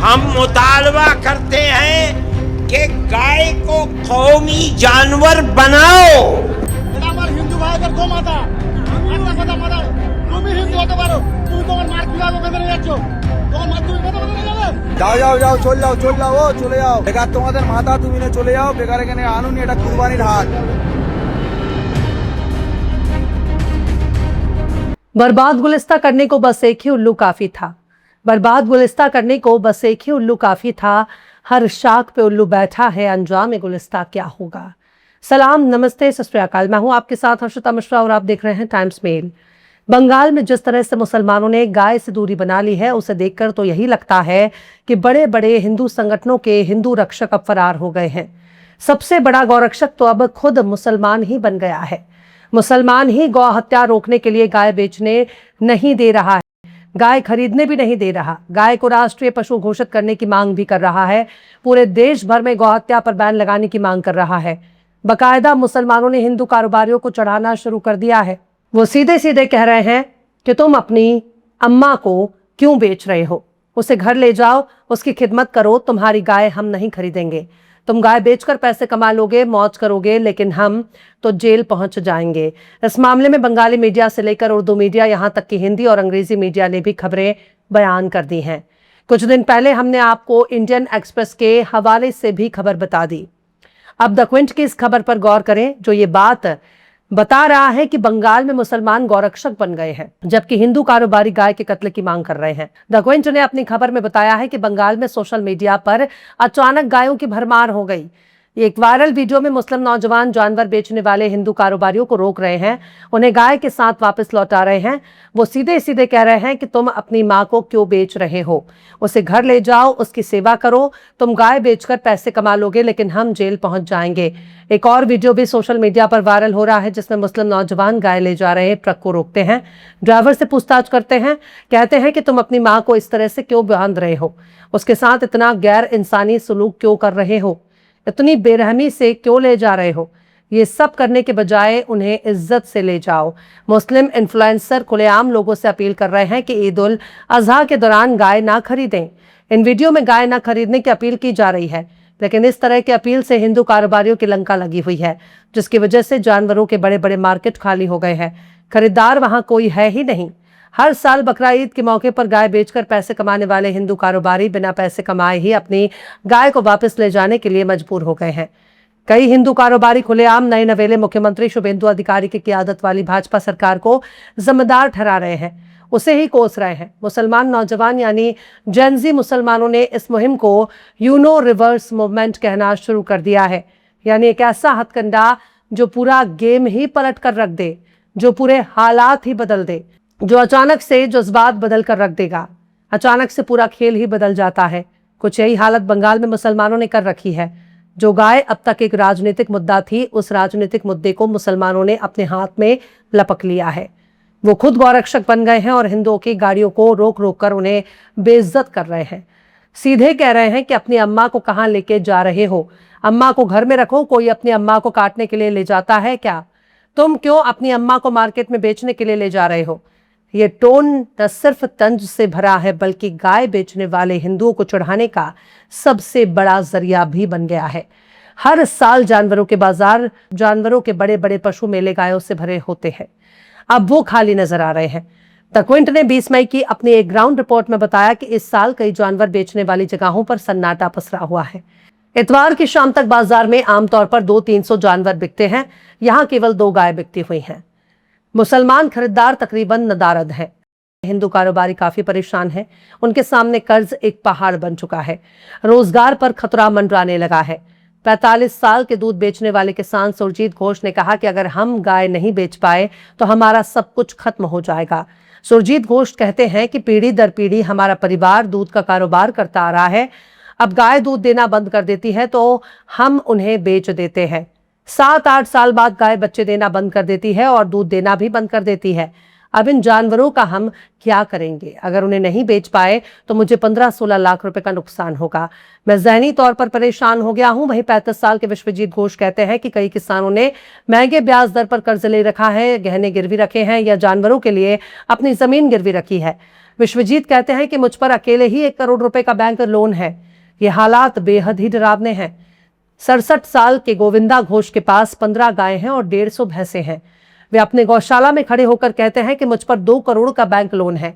हम मुतालबा करते हैं कि गाय को कौमी जानवर बनाओ। আমার হিন্দু ভাইদের গোমাতা একটা কথা মানো, তুমি হিন্দু হতে পারো, তুমি তোমার মার কিভাবে বেঁধে নিয়ে যাচ্ছ, তোমার মার তুমি বেঁধে বেঁধে নিয়ে যাবে। যাও যাও যাও চলে যাও চলে যাও ও চলে যাও, বেকার তোমাদের মাথা তুমি না চলে যাও, বেকার এখানে আনুনি, এটা কুরবানির হাট। बर्बाद गुलिस्ता करने को बस एक ही उल्लू काफी था। बर्बाद गुलिस्ता करने को बस एक ही उल्लू काफी था। हर शाख पे उल्लू बैठा है, अंजाम गुलिस्ता क्या होगा। सलाम, नमस्ते, सत श्री अकाल। मैं हूं आपके साथ हर्षिता मिश्रा और आप देख रहे हैं टाइम्स मेल। बंगाल में जिस तरह से मुसलमानों ने गाय से दूरी बना ली है, उसे देखकर तो यही लगता है कि बड़े बड़े हिंदू संगठनों के हिंदू रक्षक अब फरार हो गए हैं। सबसे बड़ा गौरक्षक तो अब खुद मुसलमान ही बन गया है। मुसलमान ही गौ हत्या रोकने के लिए गाय बेचने नहीं दे रहा है, गाय खरीदने भी नहीं दे रहा, गाय को राष्ट्रीय पशु घोषित करने की मांग भी कर रहा है, पूरे देश भर में गौ हत्या पर बैन लगाने की मांग कर रहा है। बाकायदा मुसलमानों ने हिंदू कारोबारियों को चढ़ाना शुरू कर दिया है। वो सीधे सीधे कह रहे हैं कि तुम अपनी अम्मा को क्यों बेच रहे हो, उसे घर ले जाओ, उसकी खिदमत करो, तुम्हारी गाय हम नहीं खरीदेंगे। तुम गाय बेचकर पैसे कमा लोगे, मौज करोगे, लेकिन हम तो जेल पहुंच जाएंगे। इस मामले में बंगाली मीडिया से लेकर उर्दू मीडिया, यहां तक कि हिंदी और अंग्रेजी मीडिया ने भी खबरें बयान कर दी हैं। कुछ दिन पहले हमने आपको इंडियन एक्सप्रेस के हवाले से भी खबर बता दी। अब द क्विंट की इस खबर पर गौर करें, जो ये बात बता रहा है कि बंगाल में मुसलमान गौरक्षक बन गए हैं, जबकि हिंदू कारोबारी गाय के कत्ल की मांग कर रहे हैं। द क्विंट ने अपनी खबर में बताया है कि बंगाल में सोशल मीडिया पर अचानक गायों की भरमार हो गई। एक वायरल वीडियो में मुस्लिम नौजवान जानवर बेचने वाले हिंदू कारोबारियों को रोक रहे हैं, उन्हें गाय के साथ वापस लौटा रहे हैं। वो सीधे सीधे कह रहे हैं कि तुम अपनी माँ को क्यों बेच रहे हो, उसे घर ले जाओ, उसकी सेवा करो, तुम गाय बेचकर पैसे कमा लोगे, लेकिन हम जेल पहुंच जाएंगे। एक और वीडियो भी सोशल मीडिया पर वायरल हो रहा है, जिसमें मुस्लिम नौजवान गाय ले जा रहे ट्रक को रोकते हैं, ड्राइवर से पूछताछ करते हैं, कहते हैं कि तुम अपनी माँ को इस तरह से क्यों बांध रहे हो, उसके साथ इतना गैर इंसानी सलूक क्यों कर रहे हो, इतनी बेरहमी से क्यों ले जा रहे हो। ये सब करने के बजाय उन्हें इज्जत से ले जाओ। मुस्लिम इन्फ्लुएंसर खुलेआम लोगों से अपील कर रहे हैं कि ईद उल अजहा के दौरान गाय ना खरीदें। इन वीडियो में गाय ना खरीदने की अपील की जा रही है, लेकिन इस तरह की अपील से हिंदू कारोबारियों की लंका लगी हुई है, जिसकी वजह से जानवरों के बड़े बड़े मार्केट खाली हो गए हैं। खरीदार वहां कोई है ही नहीं। हर साल बकरा ईद के मौके पर गाय बेचकर पैसे कमाने वाले हिंदू कारोबारी बिना पैसे कमाए ही अपनी गाय को वापस ले जाने के लिए मजबूर हो गए हैं। कई हिंदू कारोबारी खुलेआम नए नवेले मुख्यमंत्री शुभेंदु अधिकारी की क़ियादत वाली भाजपा सरकार को जिम्मेदार ठहरा रहे हैं, उसे ही कोस रहे हैं। मुसलमान नौजवान यानी जेनजी मुसलमानों ने इस मुहिम को यूनो रिवर्स मूवमेंट कहना शुरू कर दिया है, यानी एक ऐसा हथकंडा जो पूरा गेम ही पलट कर रख दे, जो पूरे हालात ही बदल दे, जो अचानक से जज्बात बदल कर रख देगा। अचानक से पूरा खेल ही बदल जाता है। कुछ यही हालत बंगाल में मुसलमानों ने कर रखी है। जो गाय अब तक एक राजनीतिक मुद्दा थी, उस राजनीतिक मुद्दे को मुसलमानों ने अपने हाथ में लपक लिया है। वो खुद गौरक्षक बन गए हैं और हिंदुओं की गाड़ियों को रोक रोक कर उन्हें बेइज्जत कर रहे हैं। सीधे कह रहे हैं कि अपनी अम्मा को कहाँ लेके जा रहे हो, अम्मा को घर में रखो, कोई अपनी अम्मा को काटने के लिए ले जाता है क्या, तुम क्यों अपनी अम्मा को मार्केट में बेचने के लिए ले जा रहे हो। ये टोन न सिर्फ तंज से भरा है, बल्कि गाय बेचने वाले हिंदुओं को चढ़ाने का सबसे बड़ा जरिया भी बन गया है। हर साल जानवरों के बाजार, जानवरों के बड़े बड़े पशु मेले गायों से भरे होते हैं, अब वो खाली नजर आ रहे हैं। द क्विंट ने 20 मई की अपनी एक ग्राउंड रिपोर्ट में बताया कि इस साल कई जानवर बेचने वाली जगहों पर सन्नाटा पसरा हुआ है। इतवार की शाम तक बाजार में आमतौर पर 200-300 जानवर बिकते हैं, यहाँ केवल 2 गाय बिकती हुई हैं। मुसलमान खरीदार तकरीबन नदारद हैं। हिंदू कारोबारी काफी परेशान हैं, उनके सामने कर्ज एक पहाड़ बन चुका है, रोजगार पर खतरा मंडराने लगा है। 45 साल के दूध बेचने वाले किसान सुरजीत घोष ने कहा कि अगर हम गाय नहीं बेच पाए तो हमारा सब कुछ खत्म हो जाएगा। सुरजीत घोष कहते हैं कि पीढ़ी दर पीढ़ी हमारा परिवार दूध का कारोबार करता आ रहा है, अब गाय दूध देना बंद कर देती है तो हम उन्हें बेच देते हैं। 7-8 साल बाद गाय बच्चे देना बंद कर देती है और दूध देना भी बंद कर देती है। अब इन जानवरों का हम क्या करेंगे? अगर उन्हें नहीं बेच पाए तो मुझे 15-16 लाख रुपए का नुकसान होगा। मैं ज़हनी तौर पर परेशान हो गया हूं। वहीं 35 साल के विश्वजीत घोष कहते हैं कि कई किसानों ने महंगे ब्याज दर पर कर्ज ले रखा है, गहने गिरवी रखे हैं या जानवरों के लिए अपनी जमीन गिरवी रखी है। विश्वजीत कहते हैं कि मुझ पर अकेले ही 1 करोड़ रुपए का बैंक लोन है। ये हालात बेहद ही डरावने हैं। 67 साल के गोविंदा घोष के पास 15 गायें हैं और 150 भैंसे हैं। वे अपने गौशाला में खड़े होकर कहते हैं कि मुझ पर 2 करोड़ का बैंक लोन है।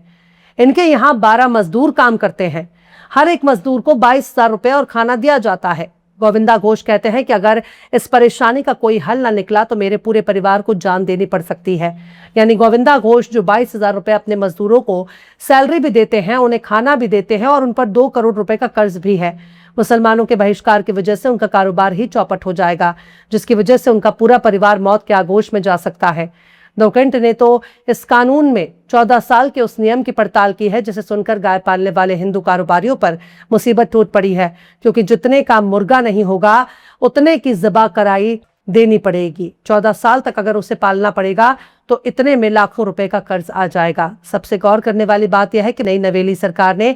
इनके यहाँ 12 मजदूर काम करते हैं। हर एक मजदूर को 22,000 रुपए और खाना दिया जाता है। गोविंदा घोष कहते हैं कि अगर इस परेशानी का कोई हल न निकला तो मेरे पूरे परिवार को जान देनी पड़ सकती है। यानी गोविंदा घोष जो 22,000 रुपए अपने मजदूरों को सैलरी भी देते हैं, उन्हें खाना भी देते हैं और उन पर 2 करोड़ रुपए का कर्ज भी है। मुसलमानों के बहिष्कार की वजह से उनका कारोबार ही चौपट हो जाएगा, जिसकी वजह से उनका पूरा परिवार मौत के आगोश में जा सकता है। नौकंठ ने तो इस कानून में 14 साल के उस नियम की पड़ताल की है जिसे सुनकर गाय पालने वाले हिंदू कारोबारियों पर मुसीबत टूट पड़ी है, क्योंकि जितने का मुर्गा नहीं होगा उतने की ज़बा कराई देनी पड़ेगी। 14 साल तक अगर उसे पालना पड़ेगा तो इतने में लाखों रुपए का कर्ज आ जाएगा। सबसे गौर करने वाली बात यह है कि नई नवेली सरकार ने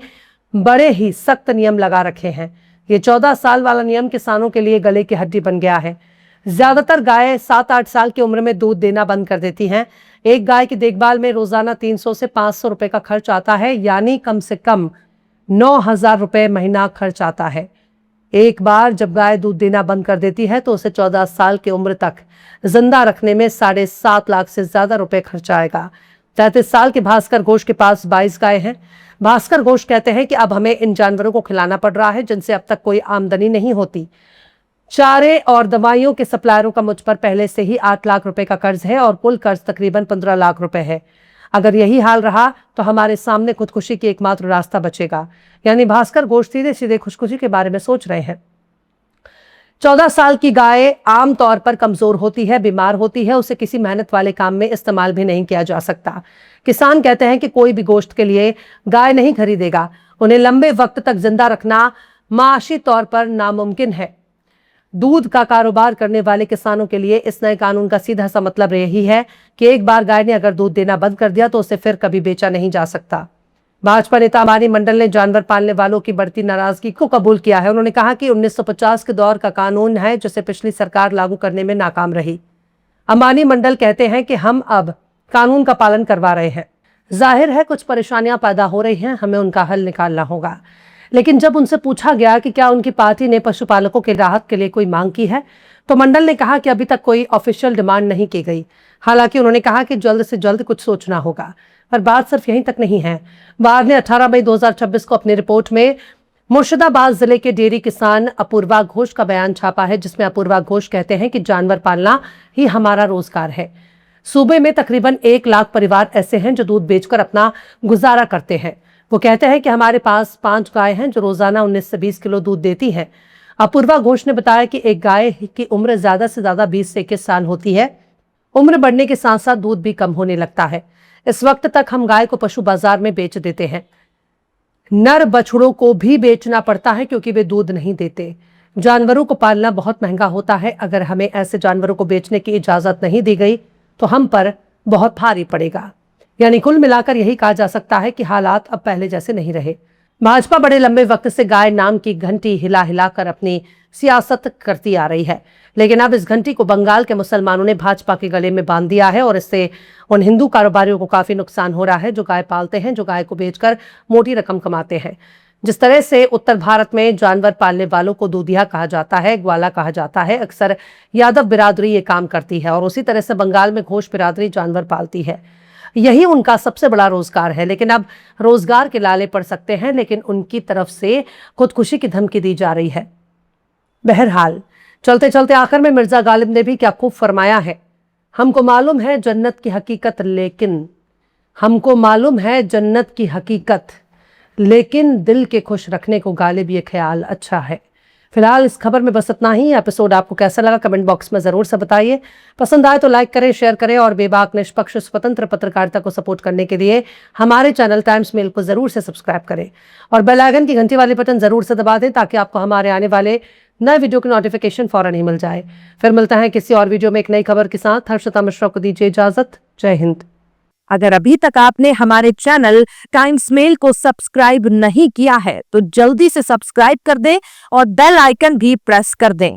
बड़े ही सख्त नियम लगा रखे हैं। ये 14 साल वाला नियम किसानों के लिए गले की हड्डी बन गया है। ज्यादातर गायें 7-8 साल की उम्र में दूध देना बंद कर देती हैं। एक गाय की देखभाल में रोजाना 300 से 500 रुपए का खर्च आता है, यानी कम से कम 9,000 रुपए महीना खर्च आता है। एक बार जब गाय दूध देना बंद कर देती है तो उसे 14 साल की उम्र तक जिंदा रखने में 7.5 लाख से ज्यादा रुपए खर्च आएगा। 33 साल के भास्कर घोष के पास 22 गाय हैं। भास्कर घोष कहते हैं कि अब हमें इन जानवरों को खिलाना पड़ रहा है जिनसे अब तक कोई आमदनी नहीं होती। चारे और दवाइयों के सप्लायरों का मुझ पर पहले से ही 8 लाख रुपए का कर्ज है और कुल कर्ज तकरीबन 15 लाख रुपए है। अगर यही हाल रहा तो हमारे सामने खुदकुशी की एकमात्र रास्ता बचेगा। यानी भास्कर घोष सीधे सीधे खुदकुशी के बारे में सोच रहे हैं। 14 साल की गाय आमतौर पर कमजोर होती है, बीमार होती है, उसे किसी मेहनत वाले काम में इस्तेमाल भी नहीं किया जा सकता। किसान कहते हैं कि कोई भी गोश्त के लिए गाय नहीं खरीदेगा। उन्हें लंबे वक्त तक जिंदा रखना माशी तौर पर नामुमकिन है। दूध का कारोबार करने वाले किसानों के लिए इस नए कानून का सीधा सा मतलब यही है कि एक बार गाय ने अगर दूध देना बंद कर दिया तो उसे फिर कभी बेचा नहीं जा सकता। भाजपा नेता अंबानी मंडल ने जानवर पालने वालों की बढ़ती नाराजगी को कबूल किया है। उन्होंने कहा कि 1950 के दौर का कानून है जिसे पिछली सरकार लागू करने में नाकाम रही। अंबानी मंडल कहते हैं कि हम अब कानून का पालन करवा रहे हैं। जाहिर है कुछ परेशानियां पैदा हो रही हैं, हमें उनका हल निकालना होगा। लेकिन जब उनसे पूछा गया कि क्या उनकी पार्टी ने पशुपालकों के राहत के लिए कोई मांग की है तो मंडल ने कहा कि अभी तक कोई ऑफिशियल डिमांड नहीं की गई। हालांकि उन्होंने कहा कि जल्द से जल्द कुछ सोचना होगा। पर बात सिर्फ यहीं तक नहीं है। बाद ने 18 मई 2026 को अपनी रिपोर्ट में मुर्शिदाबाद जिले के डेयरी किसान अपूर्वा घोष का बयान छापा है, जिसमें अपूर्वा घोष कहते हैं कि जानवर पालना ही हमारा रोजगार है। सूबे में तकरीबन 1 लाख परिवार ऐसे हैं जो दूध बेचकर अपना गुजारा करते हैं। वो कहते हैं कि हमारे पास 5 गाय हैं जो रोजाना 19 से 20 किलो दूध देती हैं। अपूर्वा घोष ने बताया कि एक गाय की उम्र ज्यादा से ज्यादा 20 से 21 साल होती है। उम्र बढ़ने के साथ साथ दूध भी कम होने लगता है। इस वक्त तक हम गाय को पशु बाजार में बेच देते हैं। नर बछड़ों को भी बेचना पड़ता है क्योंकि वे दूध नहीं देते। जानवरों को पालना बहुत महंगा होता है। अगर हमें ऐसे जानवरों को बेचने की इजाजत नहीं दी गई तो हम पर बहुत भारी पड़ेगा। यानी कुल मिलाकर यही कहा जा सकता है कि हालात अब पहले जैसे नहीं रहे। भाजपा बड़े लंबे वक्त से गाय नाम की घंटी हिला हिलाकर अपनी सियासत करती आ रही है, लेकिन अब इस घंटी को बंगाल के मुसलमानों ने भाजपा के गले में बांध दिया है और इससे उन हिंदू कारोबारियों को काफी नुकसान हो रहा है जो गाय पालते हैं, जो गाय को बेचकर मोटी रकम कमाते हैं। जिस तरह से उत्तर भारत में जानवर पालने वालों को दूधिया कहा जाता है, ग्वाला कहा जाता है, अक्सर यादव बिरादरी ये काम करती है और उसी तरह से बंगाल में घोष बिरादरी जानवर पालती है। यही उनका सबसे बड़ा रोजगार है। लेकिन अब रोजगार के लाले पड़ सकते हैं, लेकिन उनकी तरफ से खुदकुशी की धमकी दी जा रही है। बहरहाल चलते चलते आखिर में मिर्जा गालिब ने भी क्या खूब फरमाया है। हमको मालूम है जन्नत की हकीकत, लेकिन दिल के खुश रखने को गालिब ये ख्याल अच्छा है। फिलहाल इस खबर में बस इतना ही। एपिसोड आपको कैसा लगा कमेंट बॉक्स में जरूर से बताइए। पसंद आए तो लाइक करें, शेयर करें और बेबाक निष्पक्ष स्वतंत्र पत्रकारिता को सपोर्ट करने के लिए हमारे चैनल टाइम्स मेल को जरूर से सब्सक्राइब करें और बेल आइकन की घंटी वाले बटन जरूर से दबा दें ताकि आपको हमारे आने वाले नए वीडियो की नोटिफिकेशन फौरन ही मिल जाए। फिर मिलता है किसी और वीडियो में एक नई खबर के साथ। हर्षिता मिश्रा को दीजिए इजाजत। जय हिंद। अगर अभी तक आपने हमारे चैनल टाइम्स मेल को सब्सक्राइब नहीं किया है तो जल्दी से सब्सक्राइब कर दें और बेल आइकन भी प्रेस कर दें।